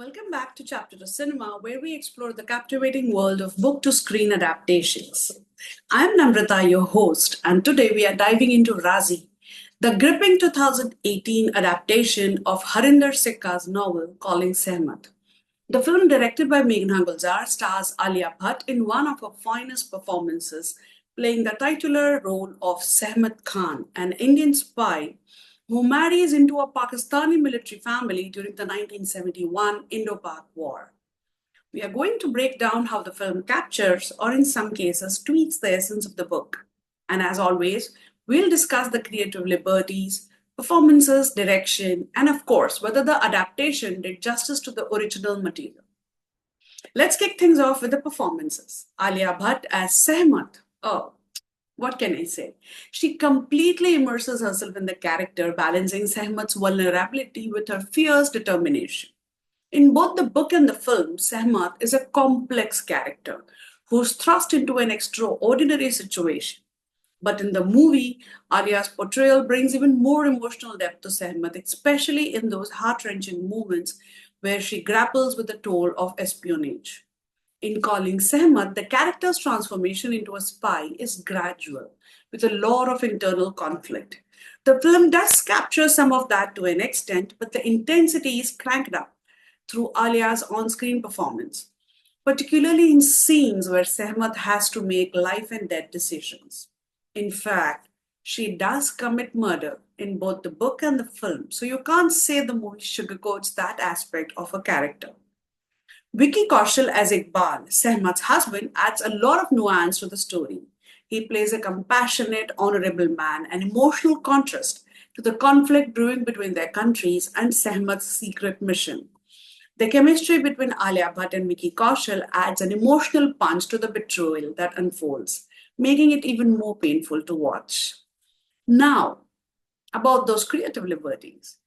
Welcome back to Chapter of Cinema, where we explore the captivating world of book to screen adaptations. I'm Namrata, your host, and today we are diving into Raazi, the gripping 2018 adaptation of Harinder Sikka's novel calling Sehmat. The film, directed by Meghna Gulzar, stars Alia Bhatt in one of her finest performances, playing the titular role of Sehmat Khan, an Indian spy who marries into a Pakistani military family during the 1971 Indo-Pak War. We are going to break down how the film captures, or in some cases, tweaks the essence of the book. And as always, we'll discuss the creative liberties, performances, direction, and of course, whether the adaptation did justice to the original material. Let's kick things off with the performances. Alia Bhatt as Sehmat. Oh, what can I say? She completely immerses herself in the character, balancing Sehmat's vulnerability with her fierce determination. In both the book and the film, Sehmat is a complex character who's thrust into an extraordinary situation. But in the movie, Alia's portrayal brings even more emotional depth to Sehmat, especially in those heart-wrenching moments where she grapples with the toll of espionage. In Calling Sehmat, the character's transformation into a spy is gradual, with a lot of internal conflict. The film does capture some of that to an extent, but the intensity is cranked up through Alia's on screen performance, particularly in scenes where Sehmat has to make life and death decisions. In fact, she does commit murder in both the book and the film, so you can't say the movie sugarcoats that aspect of her character. Vicky Kaushal as Iqbal, Sehmat's husband, adds a lot of nuance to the story. He plays a compassionate, honorable man, an emotional contrast to the conflict brewing between their countries and Sehmat's secret mission. The chemistry between Alia Bhatt and Vicky Kaushal adds an emotional punch to the betrayal that unfolds, making it even more painful to watch. Now, about those creative liberties.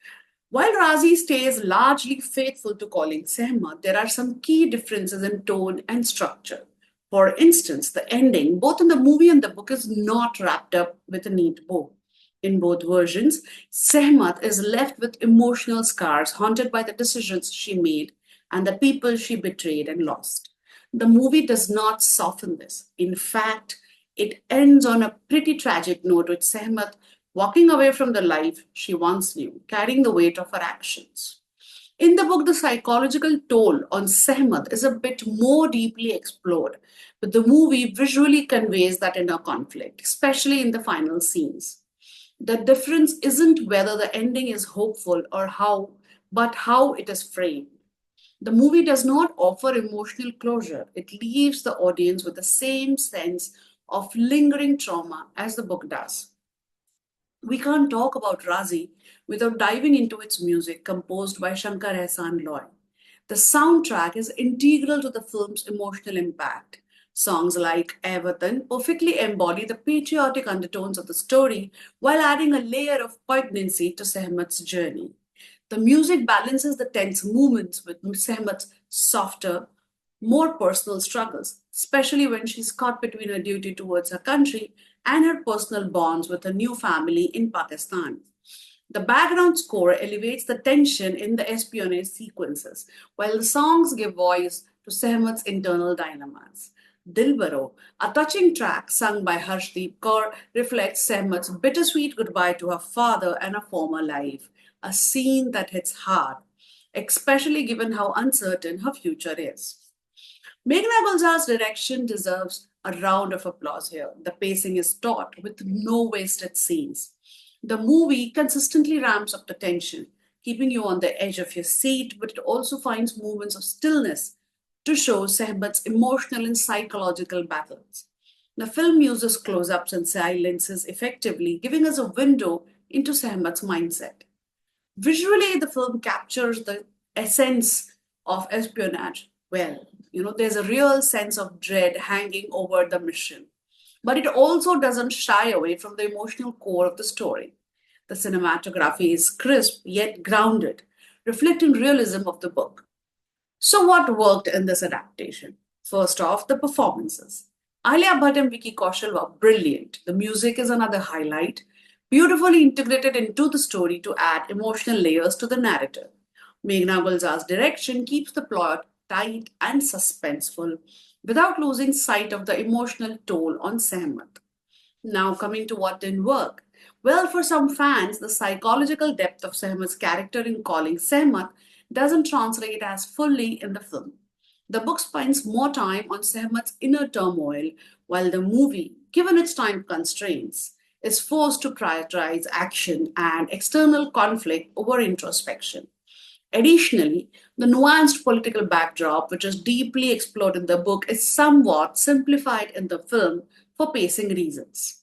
While Raazi stays largely faithful to Calling Sehmat, there are some key differences in tone and structure. For instance, the ending, both in the movie and the book, is not wrapped up with a neat bow. In both versions, Sehmat is left with emotional scars haunted by the decisions she made and the people she betrayed and lost. The movie does not soften this. In fact, it ends on a pretty tragic note with Sehmat walking away from the life she once knew, carrying the weight of her actions. In the book, the psychological toll on Sehmat is a bit more deeply explored, but the movie visually conveys that inner conflict, especially in the final scenes. The difference isn't whether the ending is hopeful or how, but how it is framed. The movie does not offer emotional closure. It leaves the audience with the same sense of lingering trauma as the book does. We can't talk about Raazi without diving into its music composed by Shankar Ehsaan Loy. The soundtrack is integral to the film's emotional impact. Songs like "Ae Watan" perfectly embody the patriotic undertones of the story while adding a layer of poignancy to Sehmat's journey. The music balances the tense movements with Sehmat's softer, more personal struggles, especially when she's caught between her duty towards her country and her personal bonds with her new family in Pakistan. The background score elevates the tension in the espionage sequences, while the songs give voice to Sehmat's internal dilemmas. Dilbaro, a touching track sung by Harshdeep Kaur, reflects Sehmat's bittersweet goodbye to her father and her former life, a scene that hits hard, especially given how uncertain her future is. Meghna Gulzar's direction deserves a round of applause here. The pacing is taut with no wasted scenes. The movie consistently ramps up the tension, keeping you on the edge of your seat, but it also finds moments of stillness to show Sehmat's emotional and psychological battles. The film uses close ups and silences effectively, giving us a window into Sehmat's mindset. Visually, the film captures the essence of espionage well. There's a real sense of dread hanging over the mission. But it also doesn't shy away from the emotional core of the story. The cinematography is crisp yet grounded, reflecting realism of the book. So, what worked in this adaptation? First off, the performances. Alia Bhatt and Vicky Kaushal were brilliant. The music is another highlight, beautifully integrated into the story to add emotional layers to the narrative. Meghna Gulzar's direction keeps the plot tight and suspenseful without losing sight of the emotional toll on Sehmat. Now, coming to what didn't work. Well, for some fans, the psychological depth of Sehmat's character in Calling Sehmat doesn't translate as fully in the film. The book spends more time on Sehmat's inner turmoil, while the movie, given its time constraints, is forced to prioritize action and external conflict over introspection. Additionally, the nuanced political backdrop, which is deeply explored in the book, is somewhat simplified in the film for pacing reasons.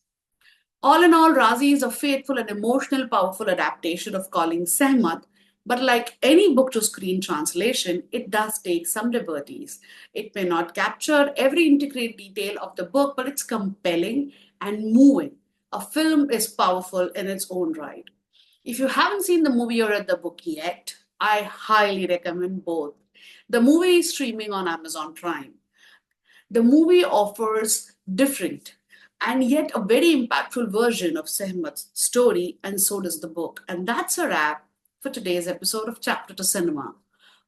All in all, Raazi is a faithful and emotional, powerful adaptation of Calling Sehmat. But like any book to screen translation, it does take some liberties. It may not capture every intricate detail of the book, but it's compelling and moving. A film is powerful in its own right. If you haven't seen the movie or read the book yet, I highly recommend both. The movie is streaming on Amazon Prime. The movie offers different and yet a very impactful version of Sehmat's story, and so does the book. And that's a wrap for today's episode of Chapter to Cinema.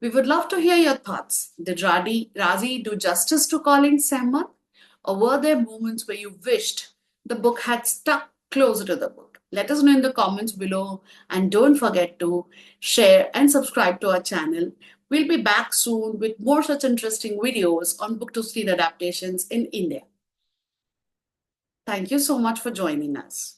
We would love to hear your thoughts. Did Raazi do justice to Calling Sehmat? Or were there moments where you wished the book had stuck closer to the book? Let us know in the comments below, and don't forget to share and subscribe to our channel. We'll be back soon with more such interesting videos on book to screen adaptations in India. Thank you so much for joining us.